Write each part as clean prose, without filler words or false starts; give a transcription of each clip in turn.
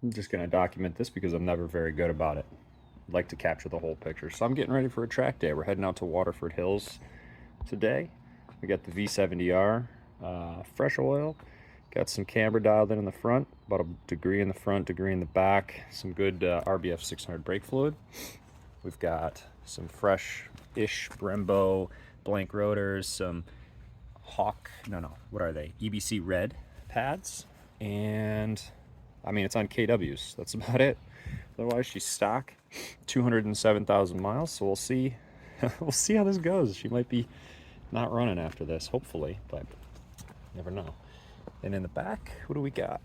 I'm just going to document this because I'm never very good about it. I'd like to capture the whole picture. So I'm getting ready for a track day. We're heading out to Waterford Hills today. We got the V70R, fresh oil. Got some camber dialed in the front, about a degree in the front, degree in the back. Some good RBF 600 brake fluid. We've got some fresh-ish Brembo blank rotors, some what are they? EBC Red pads, and I mean, it's on KWs. That's about it. Otherwise, she's stock, 207,000 miles. So we'll see. We'll see how this goes. She might be not running after this, hopefully, but never know. And in the back, what do we got?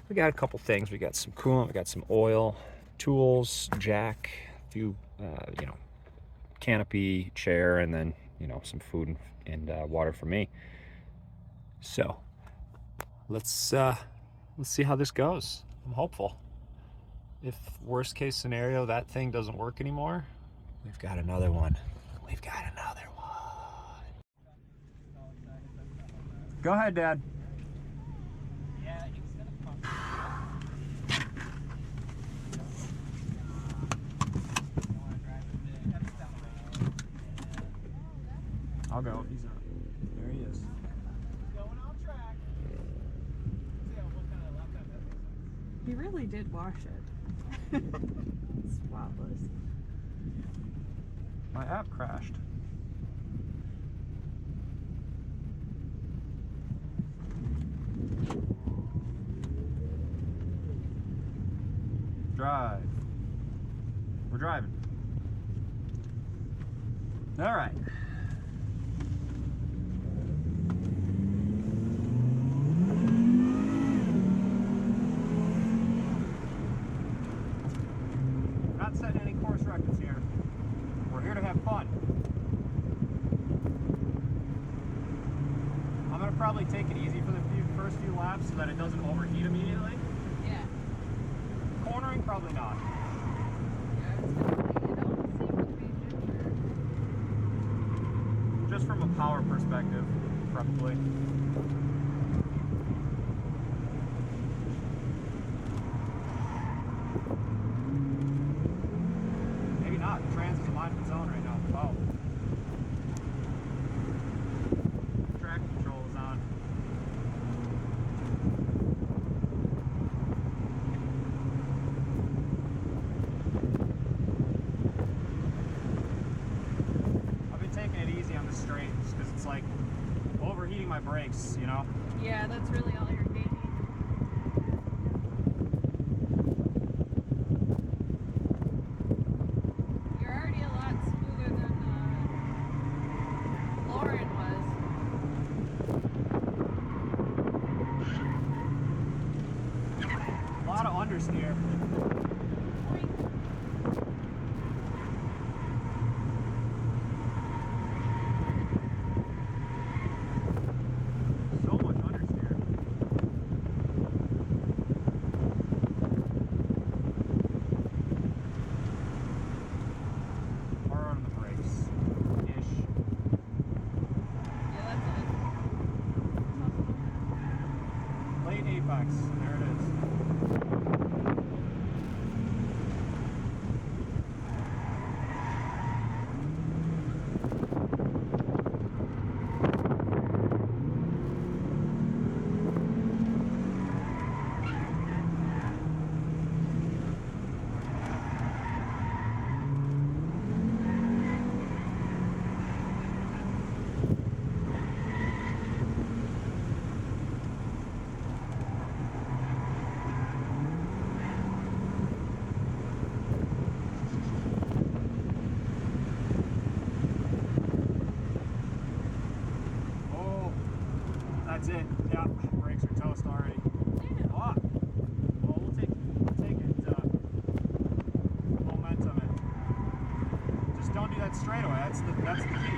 We got a couple things. We got some coolant, we got some oil, tools, jack, a few, canopy, chair, and then, some food and water for me. So let's see how this goes. I'm hopeful. If worst case scenario, that thing doesn't work anymore, we've got another one. We've got another one. Go ahead, Dad. I'll go. He's on. There he is. Going on track. See what kind of left of it. He really did wash it. Spotless. My app crashed. Drive. We're driving. All right. Not setting any course records here. We're here to have fun. I'm gonna probably take it easy for the first few laps so that it doesn't overheat immediately. Yeah. Cornering, probably not. Yeah, it's definitely, it don't seem to be ginger. Just from a power perspective, probably. Maybe not. Trans is a mind of its own right now. Oh. Track control is on. I've been taking it easy on the straights because it's like overheating my brakes, you know? Yeah, that's really all you're gaining. You're already a lot smoother than Lauren was. A lot of understeer. So much understeer. Hard on the brakes. Ish. Yeah, that's it. Late apex. There it is. That's it. Yeah, brakes are toast already. Ah. Well, we'll take it. Momentum it. Just don't do that straightaway. That's the key.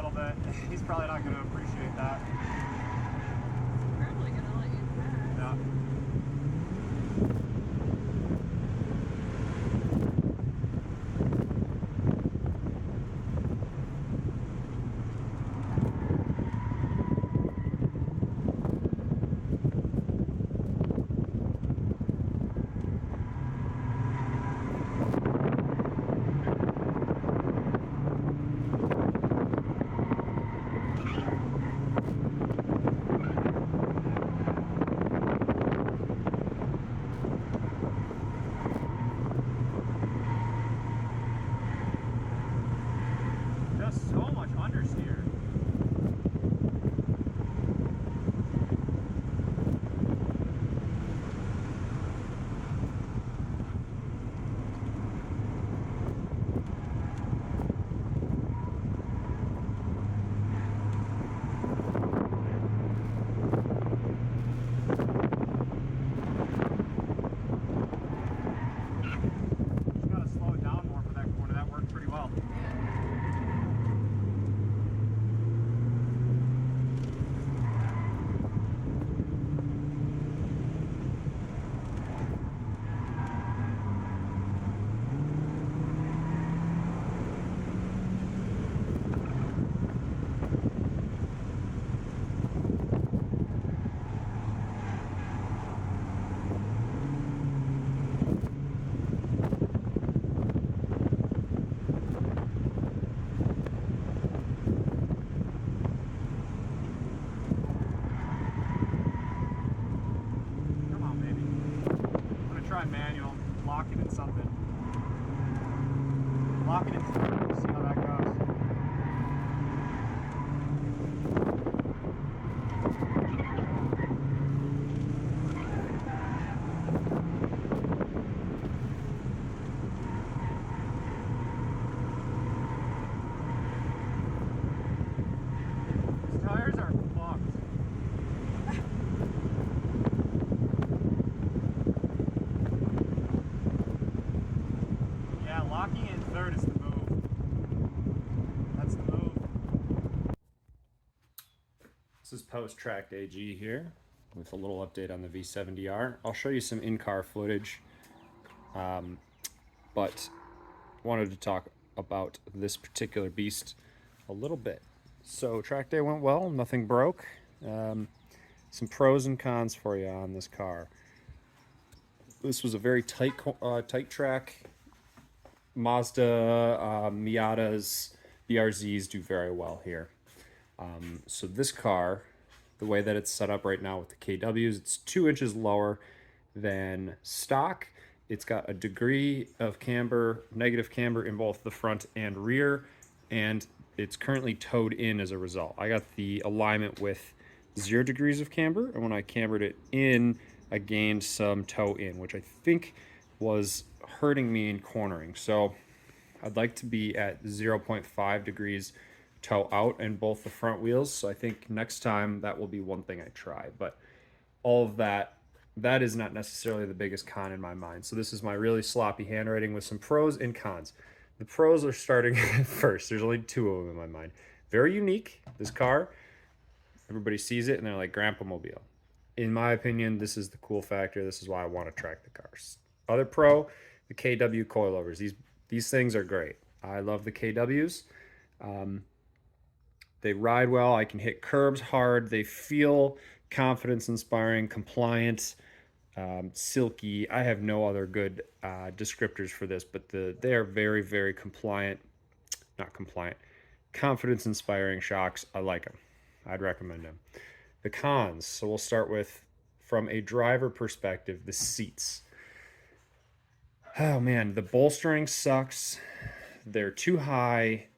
little bit. He's probably not going to appreciate that. Probably gonna let you pass. Yeah. Just so much understeer. Just gotta slow it down more for that corner. That worked pretty well. Come on, baby. I'm gonna try manual. Lock it in something. Lock it in something. See how that goes. These tires are fucked. Yeah, locking in third is the move. That's the move. This is post-tracked AG here with a little update on the V70R. I'll show you some in-car footage, but wanted to talk about this particular beast a little bit. So track day went well, nothing broke. Some pros and cons for you on this car. This was a very tight track. Mazda, Miatas, BRZs do very well here. So this car, the way that it's set up right now with the KWs, it's 2 inches lower than stock. It's got a degree of camber, negative camber in both the front and rear, and it's currently towed in as a result. I got the alignment with 0 degrees of camber, and when I cambered it in, I gained some toe in, which I think was hurting me in cornering. So I'd like to be at 0.5 degrees toe out in both the front wheels. So I think next time that will be one thing I try. But all of that is not necessarily the biggest con in my mind. So this is my really sloppy handwriting with some pros and cons. The pros are starting first. There's only 2 of them in my mind. Very unique, this car. Everybody sees it and they're like, Grandpa Mobile. In my opinion, this is the cool factor. This is why I want to track the cars. Other pro, the KW coilovers. These things are great. I love the KWs. They ride well. I can hit curbs hard. They feel confidence inspiring, compliant, silky. I have no other good descriptors for this, but they are very, very compliant, not compliant, confidence inspiring shocks. I like them. I'd recommend them. The cons. So we'll start with, from a driver perspective, the seats. Oh man, the bolstering sucks. They're too high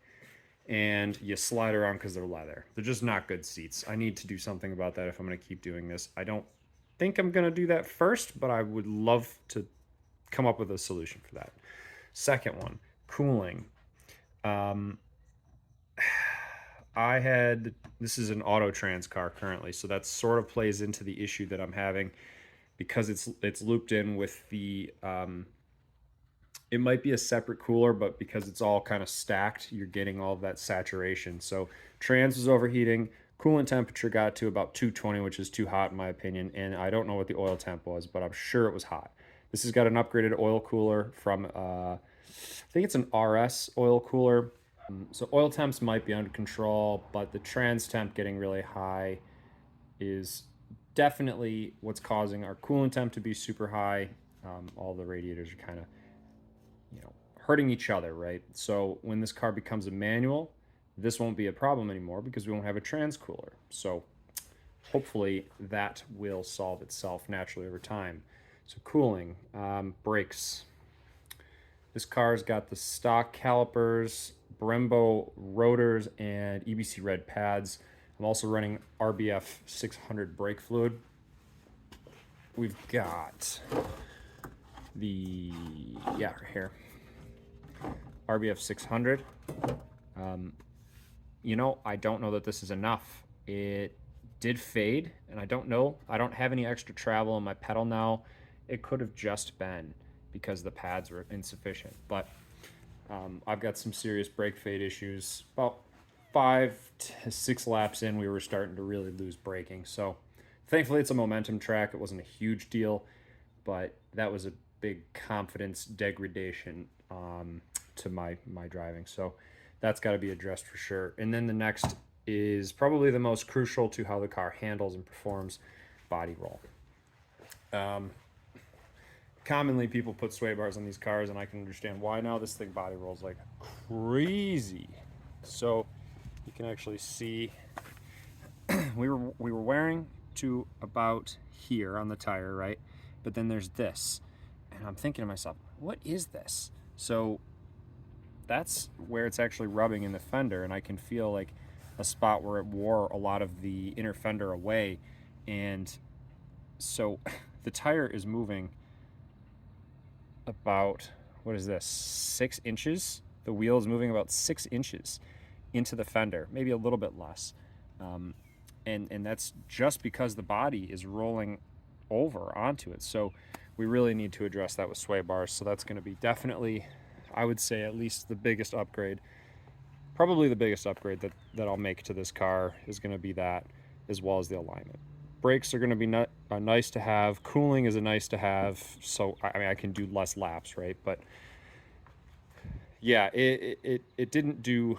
and you slide around because they're leather. They're just not good seats. I need to do something about that if I'm going to keep doing this. I don't think I'm going to do that first, but I would love to come up with a solution for that. Second one, cooling. This is an Autotrans car currently, so that sort of plays into the issue that I'm having because it's looped in with the, it might be a separate cooler, but because it's all kind of stacked, you're getting all of that saturation. So Trans was overheating. Coolant temperature got to about 220, which is too hot in my opinion, and I don't know what the oil temp was, but I'm sure it was hot. This has got an upgraded oil cooler from, I think it's an RS oil cooler. So oil temps might be under control, but the trans temp getting really high is definitely what's causing our coolant temp to be super high. All the radiators are kind of, hurting each other, right? So when this car becomes a manual, this won't be a problem anymore because we won't have a trans cooler. So hopefully that will solve itself naturally over time. So cooling, brakes. This car's got the stock calipers, Brembo rotors, and EBC Red pads. I'm also running RBF 600 brake fluid. We've got the, right here, RBF 600. I don't know that this is enough. It did fade, and I don't know. I don't have any extra travel on my pedal now. It could have just been because the pads were insufficient, but I've got some serious brake fade issues. About 5 to 6 laps in, we were starting to really lose braking. So thankfully it's a momentum track. It wasn't a huge deal, but that was a big confidence degradation to my driving. So that's got to be addressed for sure. And then the next is probably the most crucial to how the car handles and performs: body roll. Commonly people put sway bars on these cars, and I can understand why now. This thing body rolls like crazy. So you can actually see we were wearing to about here on the tire, right? But then there's this, and I'm thinking to myself, what is this? So that's where it's actually rubbing in the fender, and I can feel like a spot where it wore a lot of the inner fender away. And so the tire is moving about, what is this, 6 inches? The wheel is moving about 6 inches into the fender, maybe a little bit less. And that's just because the body is rolling over onto it. So we really need to address that with sway bars. So that's going to be definitely, I would say, at least the biggest upgrade. Probably the biggest upgrade that I'll make to this car is going to be that, as well as the alignment. Brakes are going to be nice to have. Cooling is a nice to have. So I mean, I can do less laps, right? But yeah, it didn't do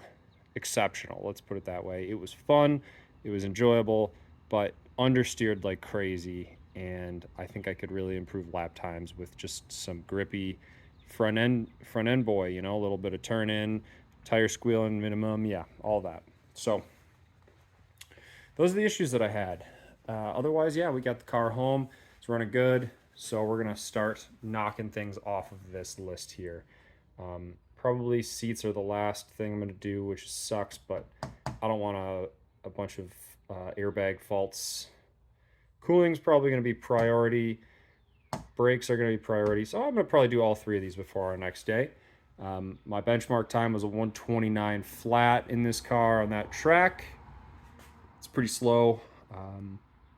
exceptional. Let's put it that way. It was fun. It was enjoyable, but understeered like crazy. And I think I could really improve lap times with just some grippy front end boy, a little bit of turn in, tire squealing minimum. Yeah, all that. So those are the issues that I had. Otherwise, yeah, we got the car home. It's running good. So we're going to start knocking things off of this list here. Probably seats are the last thing I'm going to do, which sucks, but I don't want a bunch of airbag faults. Cooling's probably going to be priority. Brakes are going to be priority. So I'm going to probably do all 3 of these before our next day. My benchmark time was a 129 flat in this car on that track. It's pretty slow.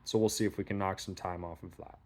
So we'll see if we can knock some time off of that.